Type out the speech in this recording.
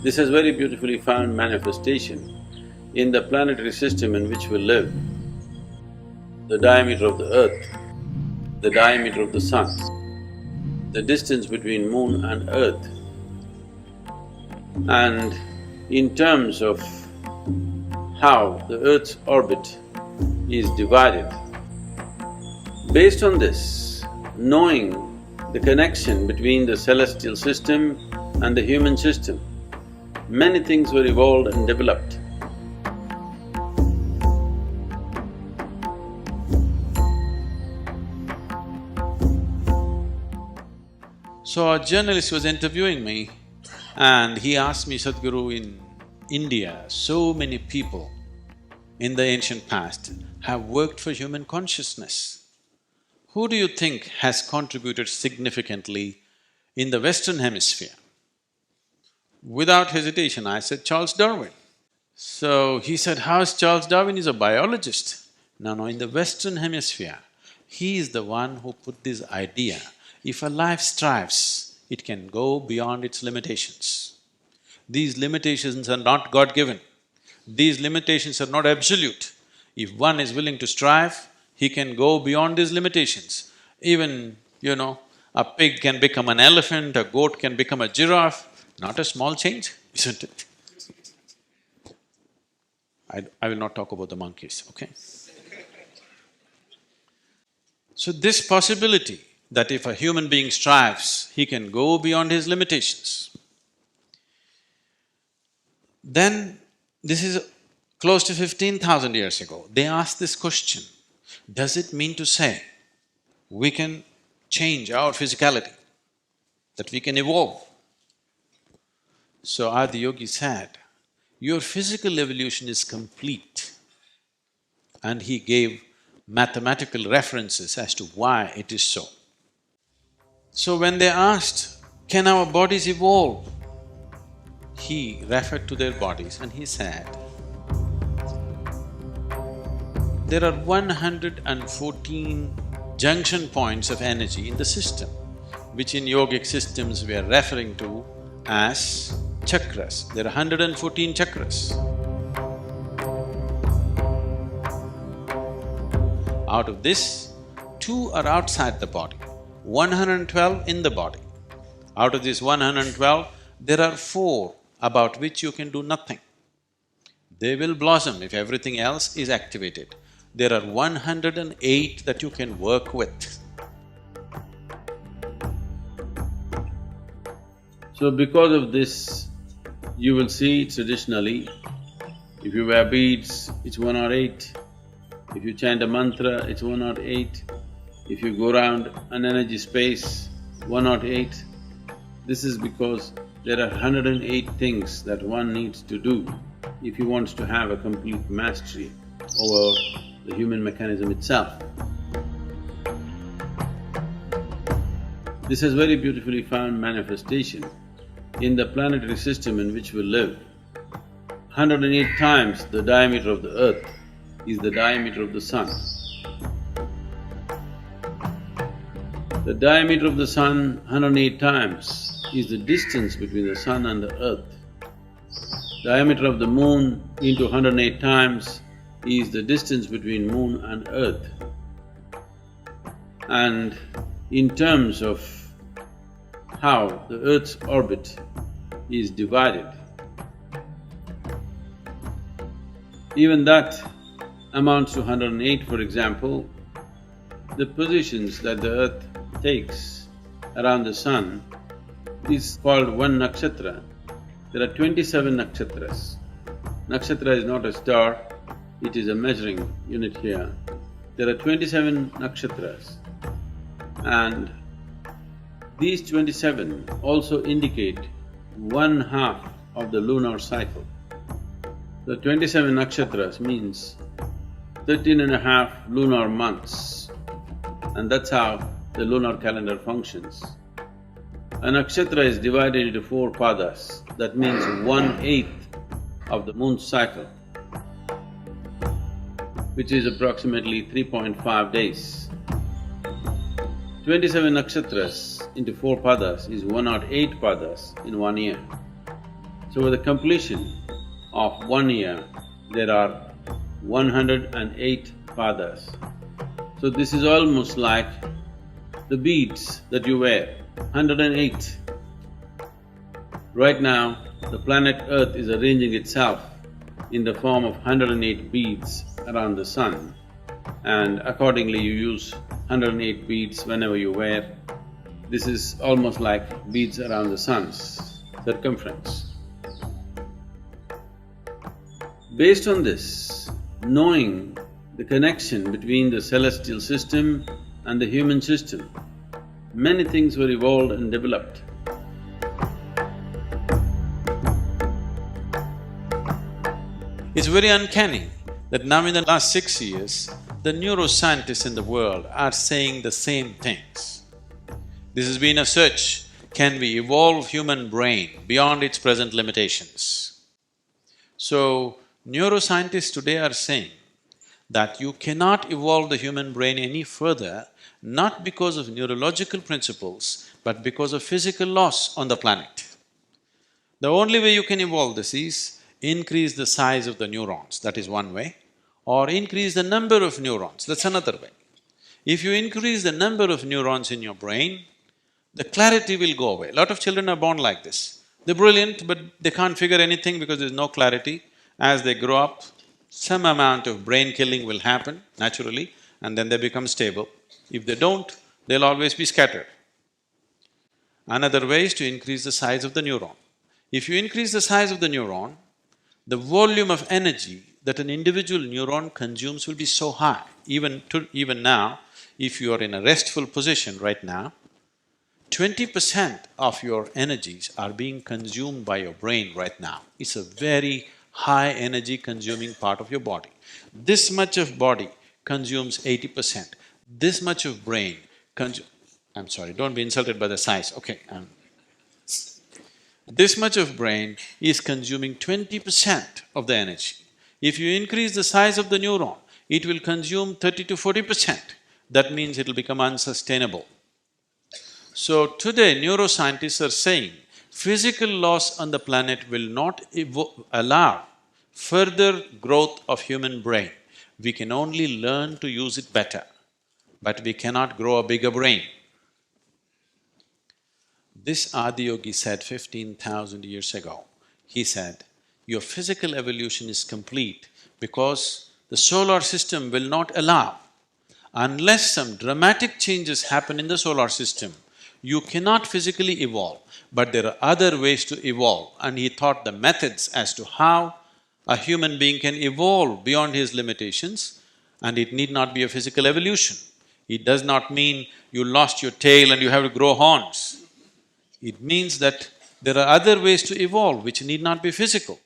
This has very beautifully found manifestation in the planetary system in which we live. The diameter of the earth, the diameter of the sun, the distance between moon and earth, and in terms of how the earth's orbit is divided. Based on this, knowing the connection between the celestial system and the human system, many things were evolved and developed. So a journalist was interviewing me and he asked me, Sadhguru, in India, so many people in the ancient past have worked for human consciousness. Who do you think has contributed significantly in the Western Hemisphere? Without hesitation, I said Charles Darwin. So he said, how is Charles Darwin? He's a biologist. No, in the Western Hemisphere, he is the one who put this idea, if a life strives, it can go beyond its limitations. These limitations are not God-given. These limitations are not absolute. If one is willing to strive, he can go beyond these limitations. Even, a pig can become an elephant, a goat can become a giraffe, not a small change, isn't it? I will not talk about the monkeys, okay? So this possibility that if a human being strives, he can go beyond his limitations. Then, this is close to 15,000 years ago, they asked this question, does it mean to say we can change our physicality, that we can evolve? So Adiyogi said, your physical evolution is complete. And he gave mathematical references as to why it is so. So when they asked, can our bodies evolve? He referred to their bodies and he said, there are 114 junction points of energy in the system, which in yogic systems we are referring to as chakras. There are 114 chakras. Out of this, 2 are outside the body, 112 in the body. Out of this 112, there are 4 about which you can do nothing. They will blossom if everything else is activated. There are 108 that you can work with. So because of this, you will see traditionally, if you wear beads, it's 108. If you chant a mantra, it's 108. If you go around an energy space, 108. This is because there are 108 things that one needs to do if he wants to have a complete mastery over the human mechanism itself. This has very beautifully found manifestation in the planetary system in which we live. 108 times the diameter of the earth is the diameter of the sun. The diameter of the sun 108 times is the distance between the sun and the earth. Diameter of the moon into 108 times is the distance between moon and earth. And in terms of how the earth's orbit is divided, even that amounts to 108. For example, the positions that the earth takes around the sun is called one nakshatra. There are 27 nakshatras. Nakshatra is not a star, it is a measuring unit here. There are 27 nakshatras, and these 27 also indicate 1/2 of the lunar cycle. The 27 nakshatras means 13.5 lunar months, and that's how the lunar calendar functions. A nakshatra is divided into 4 padas, that means 1/8 of the moon's cycle, which is approximately 3.5 days. 27 nakshatras into 4 padas is 108 padas in 1 year. So with the completion of 1 year, there are 108 padas. So this is almost like the beads that you wear, 108. Right now, the planet Earth is arranging itself in the form of 108 beads around the sun, and accordingly you use 108 beads whenever you wear. This is almost like beads around the sun's circumference. Based on this, knowing the connection between the celestial system and the human system, many things were evolved and developed. It's very uncanny that now in the last 6 years, the neuroscientists in the world are saying the same things. This has been a search, can we evolve human brain beyond its present limitations? So, neuroscientists today are saying that you cannot evolve the human brain any further, not because of neurological principles, but because of physical laws on the planet. The only way you can evolve this is increase the size of the neurons, that is one way, or increase the number of neurons, that's another way. If you increase the number of neurons in your brain, the clarity will go away. A lot of children are born like this. They're brilliant, but they can't figure anything because there's no clarity. As they grow up, some amount of brain killing will happen naturally, and then they become stable. If they don't, they'll always be scattered. Another way is to increase the size of the neuron. If you increase the size of the neuron, the volume of energy that an individual neuron consumes will be so high. Even now, if you are in a restful position right now, 20% of your energies are being consumed by your brain right now. It's a very high energy consuming part of your body. This much of body consumes 80%. This much of brain I'm sorry, don't be insulted by the size, okay. This much of brain is consuming 20% of the energy. If you increase the size of the neuron, it will consume 30 to 40%. That means it'll become unsustainable. So today, neuroscientists are saying physical laws on the planet will not allow further growth of human brain. We can only learn to use it better, but we cannot grow a bigger brain. This Adiyogi said 15,000 years ago. He said, your physical evolution is complete because the solar system will not allow. Unless some dramatic changes happen in the solar system, you cannot physically evolve, but there are other ways to evolve. And he taught the methods as to how a human being can evolve beyond his limitations, and it need not be a physical evolution. It does not mean you lost your tail and you have to grow horns. It means that there are other ways to evolve which need not be physical.